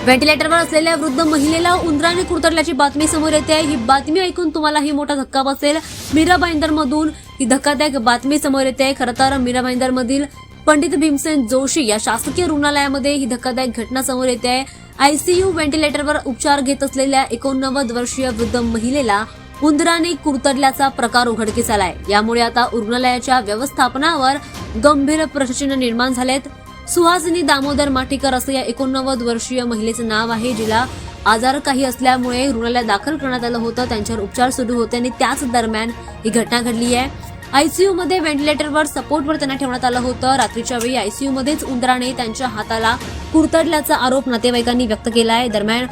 व्हेंटिलेटरवर असलेल्या वृद्ध महिलेला उंदराने कुरतडल्याची बातमी समोर येते आहे। ही बातमी ऐकून तुम्हालाही मोठा धक्का बसेल। मीरा भाईंदरमधून ही धक्कादायक बातमी समोर येते आहे। खरं तर मीरा भाईंदरमधील पंडित भीमसेन जोशी या शासकीय रुग्णालयामध्ये ही धक्कादायक घटना समोर येते आहे। आयसीयू व्हेंटिलेटरवर उपचार घेत असलेल्या 89 वर्षीय वृद्ध महिलेला उंदराने कुरतडल्याचा प्रकार उघडकीस आलाय। यामुळे आता रुग्णालयाच्या व्यवस्थापनावर गंभीर प्रश्नचिन्ह निर्माण झालेत। सुहासिनी दामोदर माटीकर असं या 89 वर्षीय महिलेचं नाव आहे, जिला आजार काही असल्यामुळे रुग्णालयात दाखल करण्यात आलं होतं। त्यांच्यावर उपचार सुरू होते आणि त्याच दरम्यान ही घटना घडली आहे। आयसीयू मध्ये व्हेंटिलेटरवर सपोर्टवर त्यांना ठेवण्यात आलं होतं। रात्रीच्या वेळी आयसीयू मध्येच उंदराने त्यांच्या हाताला कुरतडल्याचा आरोप नातेवाईकांनी व्यक्त केला आहे। दरम्यान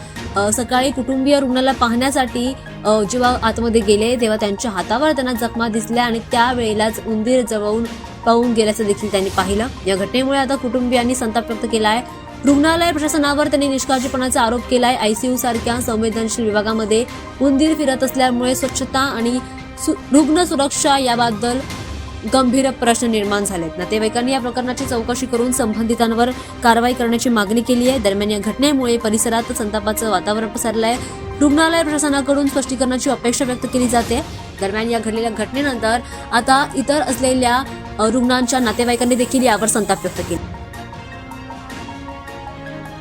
सकाळी कुटुंबीय रुग्णाला पाहण्यासाठी जेव्हा आतमध्ये गेले तेव्हा त्यांच्या हातावर त्यांना जखमा दिसल्या आणि त्यावेळेलाच उंदीर जवळून पाहून गेल्याचं देखील त्यांनी पाहिलं। या घटनेमुळे आता कुटुंबियांनी संताप व्यक्त केला आहे। रुग्णालय प्रशासनावर त्यांनी निष्काळजीपणाचा आरोप केलाय। आयसीयू सारख्या संवेदनशील विभागामध्ये उंदीर फिरत असल्यामुळे स्वच्छता आणि रुग्ण सुरक्षा याबद्दल गंभीर प्रश्न निर्माण झालेत। नातेवाईकांनी या प्रकरणाची चौकशी करून संबंधितांवर कारवाई करण्याची मागणी केली आहे। दरम्यान या घटनेमुळे परिसरात संतापाचं वातावरण पसरलंय। रुग्णालय प्रशासनाकडून स्पष्टीकरणाची अपेक्षा व्यक्त केली जाते। दरम्यान या घडलेल्या घटनेनंतर आता इतर असलेल्या रुग्णांच्या नातेवाईकांनी देखील यावर संताप व्यक्त केला।